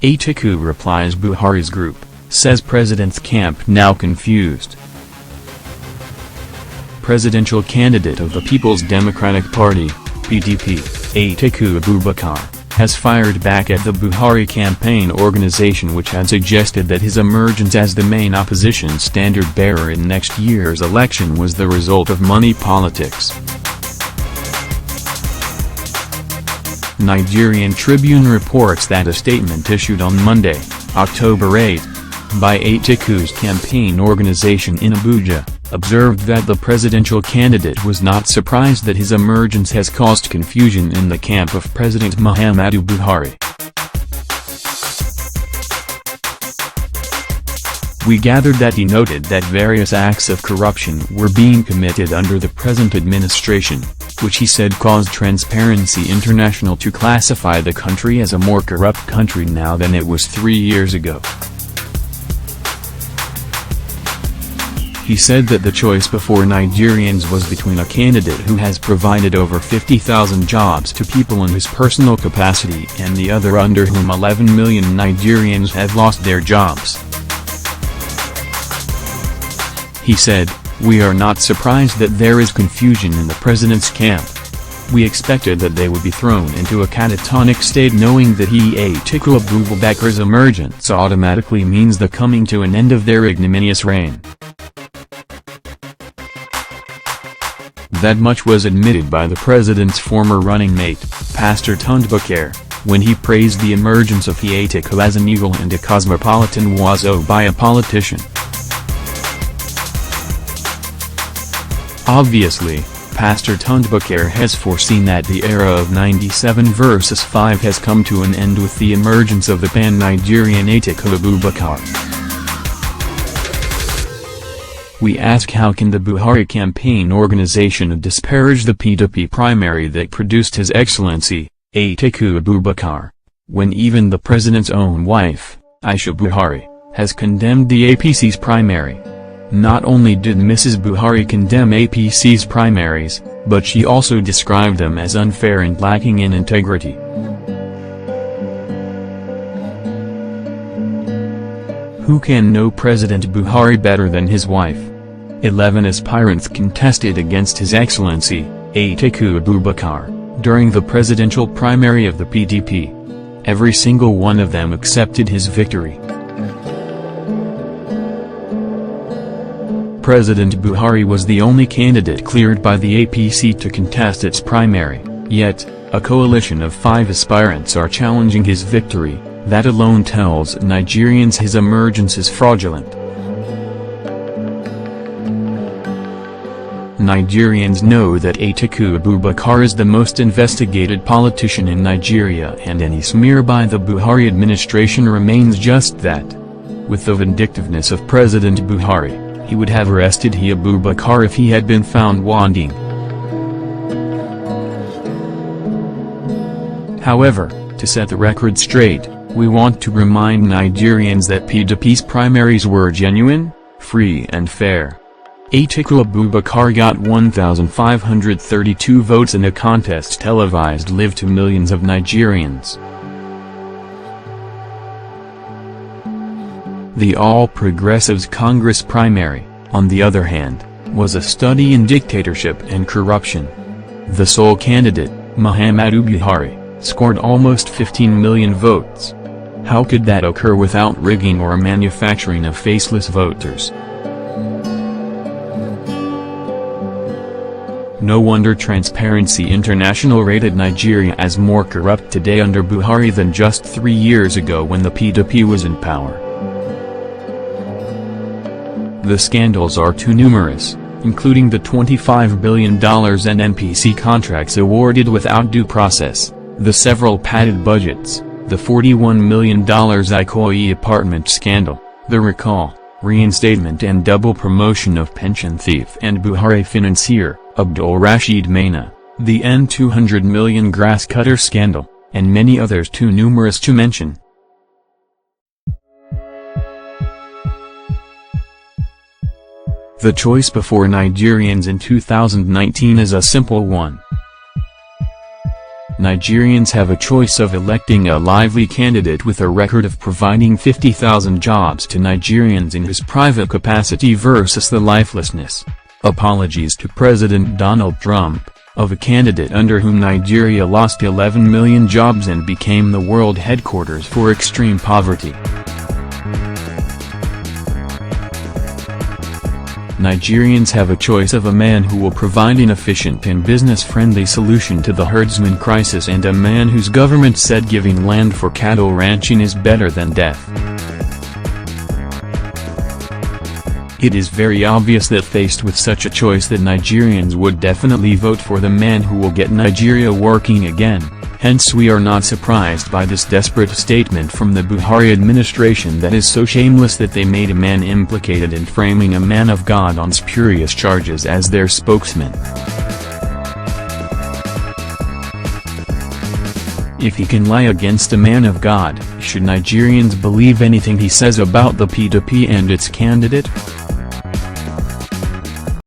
Atiku replies Buhari's group, says president's camp now confused. Presidential candidate of the People's Democratic Party, PDP, Atiku Abubakar, has fired back at the Buhari campaign organization, which had suggested that his emergence as the main opposition standard-bearer in next year's election was the result of money politics. Nigerian Tribune reports that a statement issued on Monday, October 8, by Atiku's campaign organization in Abuja, observed that the presidential candidate was not surprised that his emergence has caused confusion in the camp of President Muhammadu Buhari. We gathered that he noted that various acts of corruption were being committed under the present administration, which he said caused Transparency International to classify the country as a more corrupt country now than it was 3 years ago. He said that the choice before Nigerians was between a candidate who has provided over 50,000 jobs to people in his personal capacity and the other under whom 11 million Nigerians have lost their jobs. He said, "We are not surprised that there is confusion in the president's camp. We expected that they would be thrown into a catatonic state knowing that Atiku Abubakar's emergence automatically means the coming to an end of their ignominious reign." That much was admitted by the president's former running mate, Pastor Abubakar, when he praised the emergence of Atiku as an eagle and a cosmopolitan wazo by a politician. Obviously, Pastor Abubakar has foreseen that the era of 97 versus 5 has come to an end with the emergence of the pan-Nigerian Atiku Abubakar. We ask, how can the Buhari campaign organization disparage the PDP primary that produced His Excellency, Atiku Abubakar, when even the president's own wife, Aisha Buhari, has condemned the APC's primary? Not only did Mrs. Buhari condemn APC's primaries, but she also described them as unfair and lacking in integrity. Who can know President Buhari better than his wife? 11 aspirants contested against His Excellency, Atiku Abubakar, during the presidential primary of the PDP. Every single one of them accepted his victory. President Buhari was the only candidate cleared by the APC to contest its primary, yet, a coalition of 5 aspirants are challenging his victory. That alone tells Nigerians his emergence is fraudulent. Nigerians know that Atiku Abubakar is the most investigated politician in Nigeria, and any smear by the Buhari administration remains just that. With the vindictiveness of President Buhari, he would have arrested Abubakar if he had been found wanting. However, to set the record straight, we want to remind Nigerians that PDP's primaries were genuine, free and fair. Atiku Abubakar got 1,532 votes in a contest televised live to millions of Nigerians. The All Progressives Congress primary, on the other hand, was a study in dictatorship and corruption. The sole candidate, Muhammadu Buhari, scored almost 15 million votes. How could that occur without rigging or manufacturing of faceless voters? No wonder Transparency International rated Nigeria as more corrupt today under Buhari than just 3 years ago when the PDP was in power. The scandals are too numerous, including the $25 billion in NPC contracts awarded without due process, the several padded budgets, the $41 million Ikoyi apartment scandal, the recall, reinstatement and double promotion of pension thief and Buhari financier, Abdul Rashid Maina, the N200 million grass cutter scandal, and many others too numerous to mention. The choice before Nigerians in 2019 is a simple one. Nigerians have a choice of electing a lively candidate with a record of providing 50,000 jobs to Nigerians in his private capacity versus the lifelessness, apologies to President Donald Trump, of a candidate under whom Nigeria lost 11 million jobs and became the world headquarters for extreme poverty. Nigerians have a choice of a man who will provide an efficient and business-friendly solution to the herdsman crisis and a man whose government said giving land for cattle ranching is better than death. It is very obvious that faced with such a choice that Nigerians would definitely vote for the man who will get Nigeria working again, hence we are not surprised by this desperate statement from the Buhari administration that is so shameless that they made a man implicated in framing a man of God on spurious charges as their spokesman. If he can lie against a man of God, should Nigerians believe anything he says about the PDP and its candidate?